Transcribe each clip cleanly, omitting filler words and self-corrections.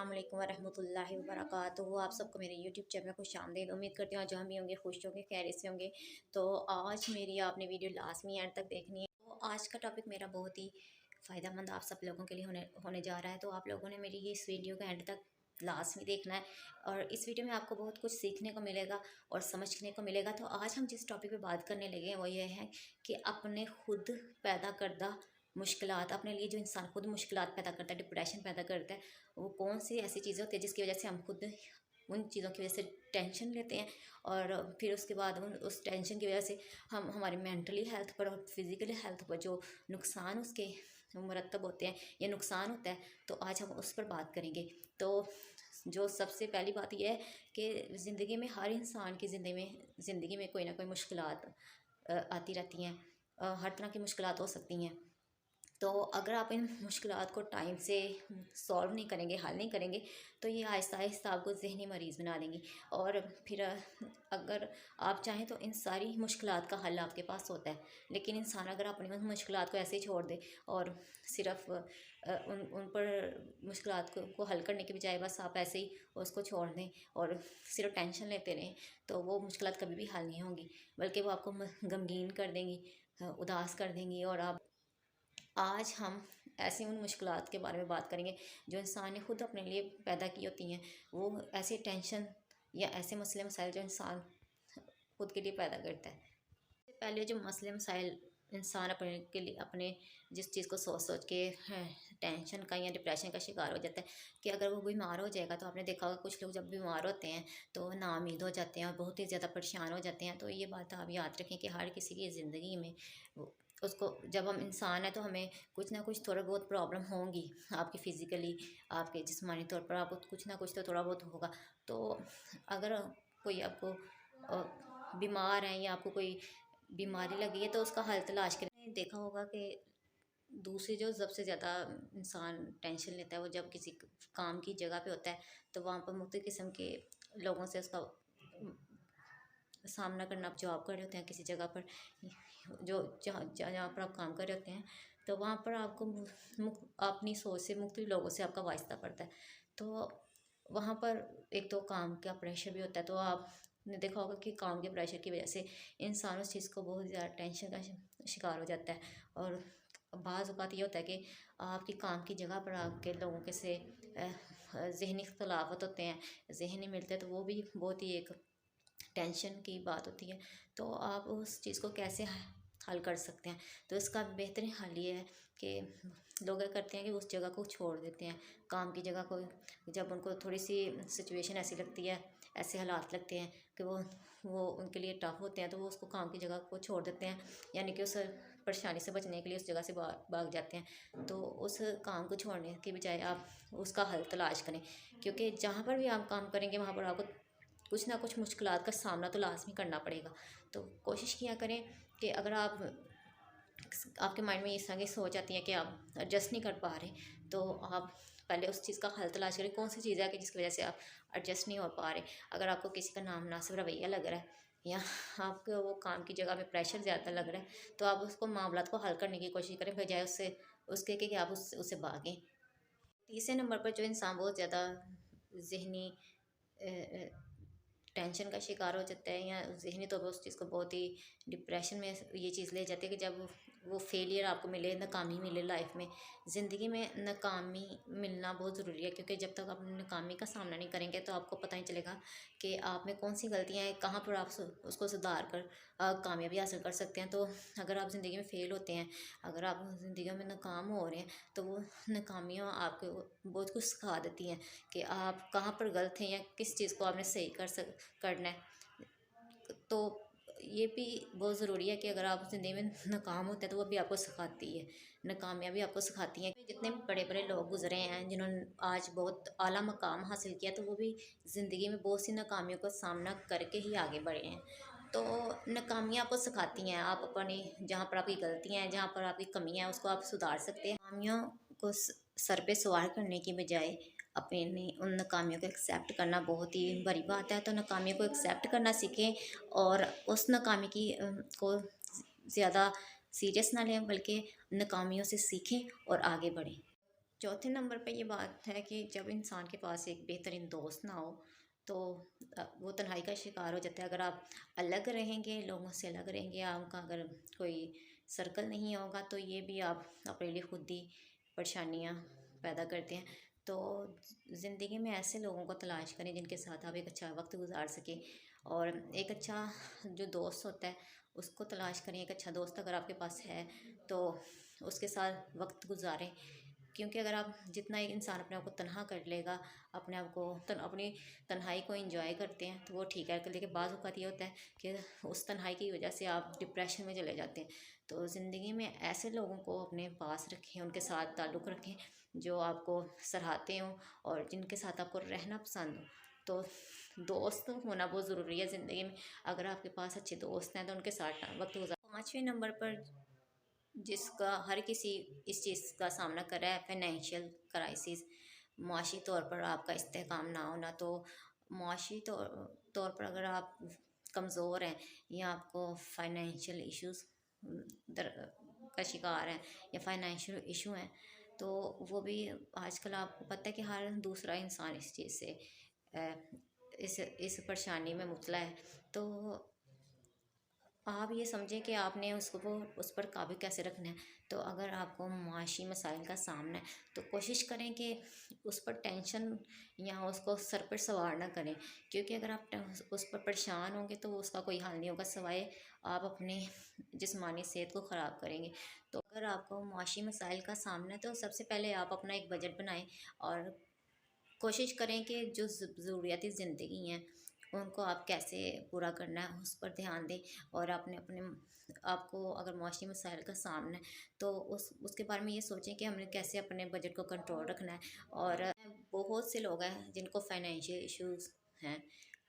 अस्सलाम वालेकुम वरहमतुल्लाहि वबरकातुहू। आप सबको मेरे यूट्यूब चैनल में खुशामदीद। उम्मीद करती हूँ जहाँ भी होंगे खुश होंगे, खैरियत से होंगे। तो आज मेरी आपने वीडियो लाजमी एंड तक देखनी है। तो आज का टॉपिक मेरा बहुत ही फ़ायदेमंद आप सब लोगों के लिए होने जा रहा है। तो आप लोगों ने मेरी ये इस वीडियो का एंड तक लाजमी देखना है और इस वीडियो में आपको बहुत कुछ सीखने को मिलेगा और समझने को मिलेगा। तो आज हम जिस टॉपिक पे बात करने लगे हैं वो ये है कि अपने खुद पैदा करदा मुश्किलात, अपने लिए जो इंसान खुद मुश्किलात पैदा करता है, डिप्रेशन पैदा करता है, वो कौन सी ऐसी चीज़ें होती है जिसकी वजह से हम खुद उन चीज़ों की वजह से टेंशन लेते हैं और फिर उसके बाद उस टेंशन की वजह से हम हमारी मेंटली हेल्थ पर और फिज़िकली हेल्थ पर जो नुकसान उसके मुरतब होते हैं या नुकसान होता है, तो आज हम उस पर बात करेंगे। तो जो सबसे पहली बात यह है कि ज़िंदगी में हर इंसान की ज़िंदगी में कोई ना कोई मुश्किलात आती रहती हैं। हर तरह की मुश्किलात हो सकती हैं। तो अगर आप इन मुश्किलात को टाइम से सॉल्व नहीं करेंगे, हल नहीं करेंगे, तो ये आहिस्ता आहिस्ता आपको ज़हनी मरीज़ बना देंगी। और फिर अगर आप चाहें तो इन सारी मुश्किलात का हल आपके पास होता है, लेकिन इंसान अगर अपनी उन मुश्किलात को ऐसे ही छोड़ दे और सिर्फ उन पर मुश्किलात को हल करने के बजाय बस आप ऐसे ही उसको छोड़ दें और सिर्फ टेंशन लेते रहें, तो वो मुश्किलात कभी भी हल नहीं होंगी, बल्कि वो आपको गमगीन कर देंगी, उदास कर देंगी। और आप आज हम ऐसी उन मुश्किलात के बारे में बात करेंगे जो इंसान ने खुद अपने लिए पैदा की होती हैं। वो ऐसे टेंशन या ऐसे मसले मसाइल जो इंसान खुद के लिए पैदा करता है। सबसे पहले जो मसले मसाइल इंसान अपने के लिए अपने जिस चीज़ को सोच सोच के टेंशन का या डिप्रेशन का शिकार हो जाता है कि अगर वो बीमार हो जाएगा, तो आपने देखा होगा कुछ लोग जब बीमार होते हैं तो नाउम्मीद हो जाते हैं और बहुत ही ज़्यादा परेशान हो जाते हैं। तो ये बात आप याद रखें कि हर किसी की ज़िंदगी में उसको जब हम इंसान है तो हमें कुछ ना कुछ थोड़ा बहुत प्रॉब्लम होंगी। आपकी फ़िज़िकली, आपके जिस्मानी तौर पर आपको कुछ ना कुछ तो थोड़ा बहुत होगा। तो अगर कोई आपको बीमार है या आपको कोई बीमारी लगी है तो उसका हल तलाश करें। देखा होगा कि दूसरी जो सबसे ज़्यादा इंसान टेंशन लेता है वो जब किसी काम की जगह पे होता है, तो वहाँ पर मुख्तलिफ़ किस्म के लोगों से उसका सामना करना। आप जॉब कर रहे होते हैं किसी जगह पर, जो जहाँ जहाँ पर आप काम कर रहे होते हैं, तो वहाँ पर आपको अपनी सोच से मुख्तलिफ लोगों से आपका वास्ता पड़ता है। तो वहाँ पर एक तो काम का प्रेशर भी होता है। तो आपने देखा होगा कि काम के प्रेशर की वजह से इंसान उस चीज़ को बहुत ज़्यादा टेंशन का शिकार हो जाता है। और बाज़ औक़ात ये होता है कि आपकी काम की जगह पर आके लोगों के से ज़हनी इख्तिलाफ़त होते हैं, ज़हन नहीं मिलते, तो वो भी बहुत ही एक टेंशन की बात होती है। तो आप उस चीज़ को कैसे हल कर सकते हैं? तो इसका बेहतरीन हल ये है कि लोग क्या करते हैं कि उस जगह को छोड़ देते हैं, काम की जगह को। जब उनको थोड़ी सी सिचुएशन ऐसी लगती है, ऐसे हालात लगते हैं कि वो उनके लिए टफ होते हैं, तो वो उसको काम की जगह को छोड़ देते हैं, यानी कि उस परेशानी से बचने के लिए उस जगह से भाग जाते हैं। तो उस काम को छोड़ने की बजाय आप उसका हल तलाश करें, क्योंकि जहाँ पर भी आप काम करेंगे वहाँ पर आपको कुछ ना कुछ मुश्किलात का सामना तो लाज़मी करना पड़ेगा। तो कोशिश किया करें कि अगर आपके माइंड में इस तरह की सोच आती है कि आप एडजस्ट नहीं कर पा रहे, तो आप पहले उस चीज़ का हल तलाश करें। कौन सी चीज़ है कि जिसकी वजह से आप एडजस्ट नहीं हो पा रहे। अगर आपको किसी का नामुनासिब रवैया लग रहा है या आपको वो काम की जगह पे प्रेशर ज़्यादा लग रहा है, तो आप उसको मामलात को हल करने की कोशिश करें, बजाय उसके कि आप उससे भागें। तीसरे नंबर पर जो इंसान बहुत ज़्यादा ज़हनी टेंशन का शिकार हो जाता है या ज़हनी तौर पर उस चीज़ को बहुत ही डिप्रेशन में ये चीज़ ले जाती है कि जब वो फेलियर आपको मिले, नाकामी मिले लाइफ में। ज़िंदगी में नाकामी मिलना बहुत ज़रूरी है, क्योंकि जब तक आप नाकामी का सामना नहीं करेंगे तो आपको पता नहीं चलेगा कि आप में कौन सी गलतियाँ हैं, कहाँ पर आप उसको सुधार कर कामयाबी हासिल कर सकते हैं। तो अगर आप ज़िंदगी में फ़ेल होते हैं, अगर आप ज़िंदगी में नाकाम हो रहे हैं, तो वो नाकामियाँ आपको बहुत कुछ सिखा देती हैं कि आप कहाँ पर गलत हैं या किस चीज़ को आपने सही करना है। तो ये भी बहुत ज़रूरी है कि अगर आप ज़िंदगी में नाकाम होते हैं तो वो भी आपको सिखाती है, नाकामयाबी आपको सिखाती है। जितने भी बड़े बड़े लोग गुजरे हैं जिन्होंने आज बहुत आला मकाम हासिल किया, तो वो भी ज़िंदगी में बहुत सी नाकामियों का सामना करके ही आगे बढ़े हैं। तो नाकामियाँ आपको सिखाती हैं, आप अपनी जहाँ पर आपकी गलतियाँ हैं, जहाँ पर आपकी कमियाँ हैं, उसको आप सुधार सकते हैं। नाकामियों को सर पे सवार करने की बजाय अपनी उन नाकामियों को एक्सेप्ट करना बहुत ही बड़ी बात है। तो नाकामियों को एक्सेप्ट करना सीखें और उस नाकामी को ज़्यादा सीरियस ना लें, बल्कि नाकामियों से सीखें और आगे बढ़ें। चौथे नंबर पे ये बात है कि जब इंसान के पास एक बेहतरीन दोस्त ना हो तो वो तन्हाई का शिकार हो जाता है। अगर आप अलग रहेंगे, लोगों से अलग रहेंगे, आपका अगर कोई सर्कल नहीं होगा तो ये भी आप अपने लिए खुद ही परेशानियाँ पैदा करते हैं। तो ज़िंदगी में ऐसे लोगों को तलाश करें जिनके साथ आप एक अच्छा वक्त गुजार सकें, और एक अच्छा जो दोस्त होता है उसको तलाश करें। एक अच्छा दोस्त अगर आपके पास है तो उसके साथ वक्त गुजारें, क्योंकि अगर आप जितना एक इंसान अपने आप को तन्हा कर लेगा, अपने आप को अपनी तन्हाई को एंजॉय करते हैं तो वो ठीक है, लेकिन बाज़ औक़ात ये होता है कि उस तन्हाई की वजह से आप डिप्रेशन में चले जाते हैं। तो ज़िंदगी में ऐसे लोगों को अपने पास रखें, उनके साथ ताल्लुक़ रखें जो आपको सराहते हों और जिनके साथ आपको रहना पसंद हो। तो दोस्त होना बहुत ज़रूरी है ज़िंदगी में। अगर आपके पास अच्छे दोस्त हैं तो उनके साथ वक्त गुजार। पाँचवें नंबर पर जिसका हर किसी इस चीज़ का सामना कर रहा है, फाइनेंशियल क्राइसिस। माशी तौर पर आपका इस्तेहकाम ना होना, तो माशी तौर तौर पर अगर आप कमज़ोर हैं या आपको फाइनेंशियल इश्यूज़ दर का शिकार हैं या फाइनेंशियल इशू हैं, तो वो भी आजकल आपको पता है कि हर दूसरा इंसान इस चीज़ से अ, इस परेशानी में मुब्तला है। तो आप ये समझें कि आपने उसको उस पर काबू कैसे रखना है। तो अगर आपको माशी मसाइल का सामना है तो कोशिश करें कि उस पर टेंशन या उसको सर पर सवार ना करें, क्योंकि अगर आप उस पर परेशान होंगे तो उसका कोई हल नहीं होगा सिवाय आप अपने जिस्मानी सेहत को ख़राब करेंगे। तो अगर आपको माशी मसाइल का सामना है तो सबसे पहले आप अपना एक बजट बनाएं और कोशिश करें कि जो ज़रूरियाती ज़िंदगी हैं उनको आप कैसे पूरा करना है उस पर ध्यान दें। और आपने अपने आपको अगर मौसमी मसाइल का सामना है तो उसके बारे में ये सोचें कि हमने कैसे अपने बजट को कंट्रोल रखना है। और बहुत से लोग हैं जिनको फाइनेंशियल इश्यूज हैं,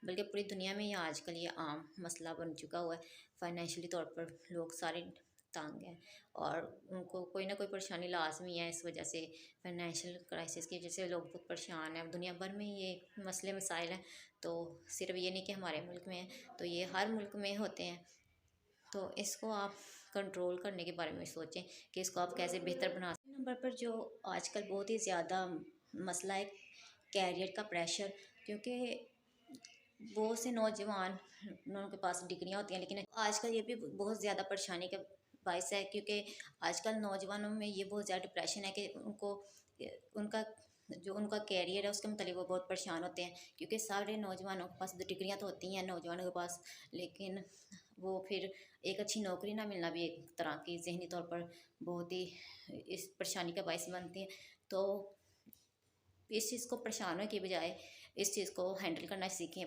बल्कि पूरी दुनिया में ये आजकल ये आम मसला बन चुका हुआ है। फाइनेंशियली तौर पर लोग सारे तंग हैं और उनको कोई ना कोई परेशानी लाजमी है। इस वजह से फाइनेंशियल क्राइसिस की वजह से लोग बहुत परेशान हैं। दुनिया भर में ये मसले मसाइल हैं, तो सिर्फ ये नहीं कि हमारे मुल्क में है, तो ये हर मुल्क में होते हैं। तो इसको आप कंट्रोल करने के बारे में सोचें कि इसको आप कैसे बेहतर बना सकते हैं। नंबर पर जो आजकल बहुत ही ज़्यादा मसला है, कैरियर का प्रेशर। क्योंकि बहुत से नौजवान उनके पास डिग्रियां होती हैं, लेकिन आजकल ये भी बहुत ज़्यादा परेशानी का बायस है, क्योंकि आजकल नौजवानों में ये बहुत ज़्यादा डिप्रेशन है कि उनको उनका जो उनका कैरियर है उसके मतलब वो बहुत परेशान होते हैं। क्योंकि सारे नौजवानों के पास डिग्रियां तो होती हैं नौजवानों के पास, लेकिन वो फिर एक अच्छी नौकरी ना मिलना भी एक तरह की जहनी तौर पर बहुत ही इस परेशानी का बायस बनती है। तो इस चीज़ को परेशान होने की बजाय इस चीज़ को हैंडल करना सीखें,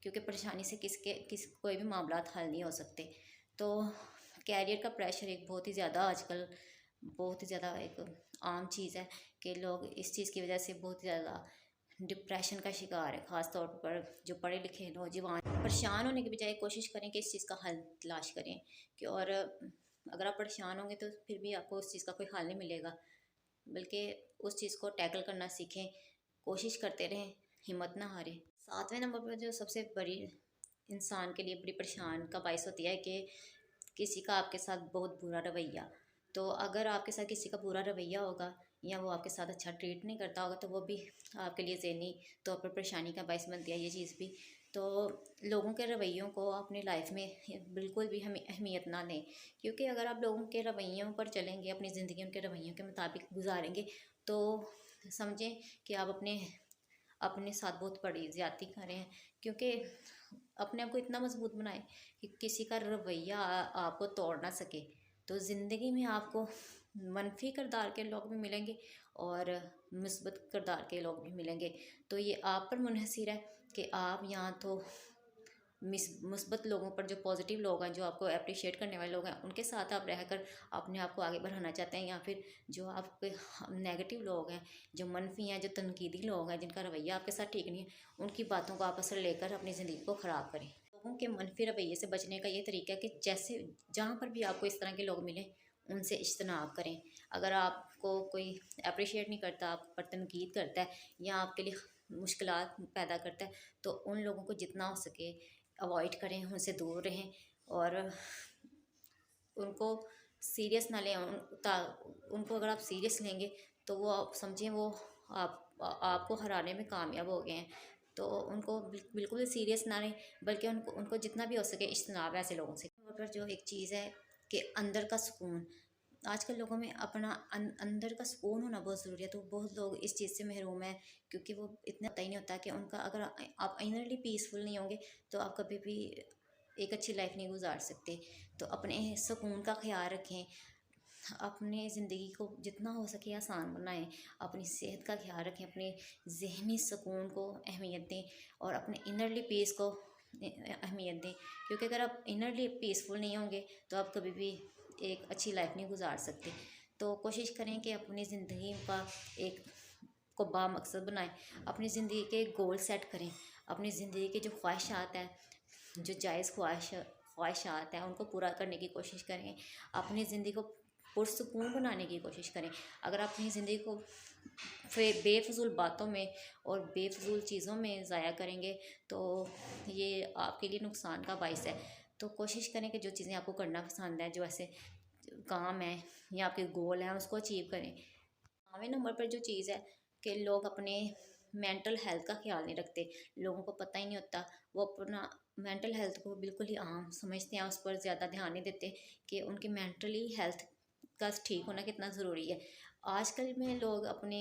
क्योंकि परेशानी से किस कोई भी मामला हल नहीं हो सकते। तो कैरियर का प्रेशर एक बहुत ही ज़्यादा आजकल बहुत ही ज़्यादा एक आम चीज़ है कि लोग इस चीज़ की वजह से बहुत ज़्यादा डिप्रेशन का शिकार है। ख़ास तौर पर जो पढ़े लिखे नौजवान परेशान होने की बजाय कोशिश करें कि इस चीज़ का हल तलाश करें। कि और अगर आप परेशान होंगे तो फिर भी आपको उस चीज़ का कोई हल नहीं मिलेगा, बल्कि उस चीज़ को टैकल करना सीखें, कोशिश करते रहें, हिम्मत ना हारें। सातवें नंबर पर जो सबसे बड़ी इंसान के लिए बड़ी परेशान का बायस होती है कि किसी का आपके साथ बहुत बुरा रवैया। तो अगर आपके साथ किसी का बुरा रवैया होगा या वो आपके साथ अच्छा ट्रीट नहीं करता होगा तो वो भी आपके लिए ज़हनी तौर पर परेशानी का बायस बनती है ये चीज़ भी। तो लोगों के रवैयों को अपनी लाइफ में बिल्कुल भी हमें अहमियत ना दें, क्योंकि अगर आप लोगों के रवैयों पर चलेंगे, अपनी ज़िंदगी उनके रवैयों के मुताबिक गुजारेंगे, तो समझें कि आप अपने अपने साथ बहुत बड़ी ज़्यादती कर रहे हैं। क्योंकि अपने आप को इतना मजबूत बनाएं कि किसी का रवैया आपको तोड़ ना सके। तो ज़िंदगी में आपको मनफी किरदार के लोग भी मिलेंगे और मुस्बत किरदार के लोग भी मिलेंगे। तो ये आप पर मुनहसर है कि आप यहाँ तो मुस्बत लोगों पर, जो पॉजिटिव लोग हैं, जो आपको अप्रिशिएट करने वाले लोग हैं, उनके साथ आप रहकर अपने आप को आगे बढ़ाना चाहते हैं, या फिर जो आपके नेगेटिव लोग हैं, जो मनफी हैं, जो तनकीदी लोग हैं, जिनका रवैया आपके साथ ठीक नहीं है, उनकी बातों को आप असर लेकर अपनी ज़िंदगी को ख़राब करें। लोगों के मनफी रवैये से बचने का ये तरीका है कि जैसे जहाँ पर भी आपको इस तरह के लोग मिलें उनसे इज्तनाब करें। अगर आपको कोई अप्रिशिएट नहीं करता, आप पर तनकीद करता है या आपके लिए मुश्किलात पैदा करता है, तो उन लोगों को जितना हो सके अवॉइड करें, उनसे दूर रहें और उनको सीरियस ना लें। उनको अगर आप सीरियस लेंगे तो वो आप समझें वो आपको हराने में कामयाब हो गए हैं। तो उनको बिल्कुल भी सीरियस ना लें, बल्कि उनको उनको जितना भी हो सके इज्तनाब है ऐसे लोगों से। और पर जो एक चीज़ है कि अंदर का सुकून, आजकल लोगों में अपना अंदर का सुकून होना बहुत ज़रूरी है। तो बहुत लोग इस चीज़ से महरूम है, क्योंकि वो इतना पता ही नहीं होता कि उनका, अगर आप इनरली पीसफुल नहीं होंगे तो आप कभी भी एक अच्छी लाइफ नहीं गुजार सकते। तो अपने सुकून का ख्याल रखें, अपने ज़िंदगी को जितना हो सके आसान बनाएं, अपनी सेहत का ख्याल रखें, अपने ज़हनी सुकून को अहमियत दें और अपने इनरली पीस को अहमियत दें। क्योंकि अगर आप इनरली पीसफुल नहीं होंगे तो आप कभी भी एक अच्छी लाइफ नहीं गुजार सकते। तो कोशिश करें कि अपनी ज़िंदगी का एक को बामकसद बनाएं, अपनी ज़िंदगी के गोल सेट करें, अपनी ज़िंदगी की जो ख्वाहिशात हैं, जो जायज़ ख्वाहिशात हैं, उनको पूरा करने की कोशिश करें, अपनी ज़िंदगी को पुरसुकून बनाने की कोशिश करें। अगर आप अपनी ज़िंदगी को बेफजूल बातों में और बेफजूल चीज़ों में ज़ाया करेंगे तो ये आपके लिए नुकसान का बायस है। तो कोशिश करें कि जो चीज़ें आपको करना पसंद है, जो ऐसे काम है या आपके गोल हैं, उसको अचीव करें। 9वें नंबर पर जो चीज़ है कि लोग अपने मेंटल हेल्थ का ख्याल नहीं रखते। लोगों को पता ही नहीं होता, वो अपना मेंटल हेल्थ को बिल्कुल ही आम समझते हैं, उस पर ज़्यादा ध्यान नहीं देते कि उनकी मेंटली हेल्थ का ठीक होना कितना ज़रूरी है। आजकल में लोग अपनी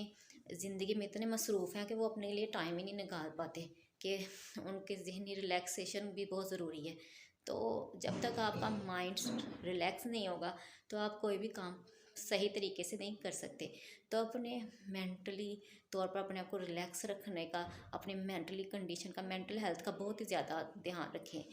ज़िंदगी में इतने मसरूफ़ हैं कि वो अपने लिए टाइम ही नहीं निकाल पाते, कि उनके ज़हनी रिलैक्सेशन भी बहुत ज़रूरी है। तो जब तक आपका माइंड रिलैक्स नहीं होगा तो आप कोई भी काम सही तरीके से नहीं कर सकते। तो अपने मेंटली तौर पर अपने आप को रिलैक्स रखने का, अपने मेंटली कंडीशन का, मेंटल हेल्थ का बहुत ही ज़्यादा ध्यान रखें।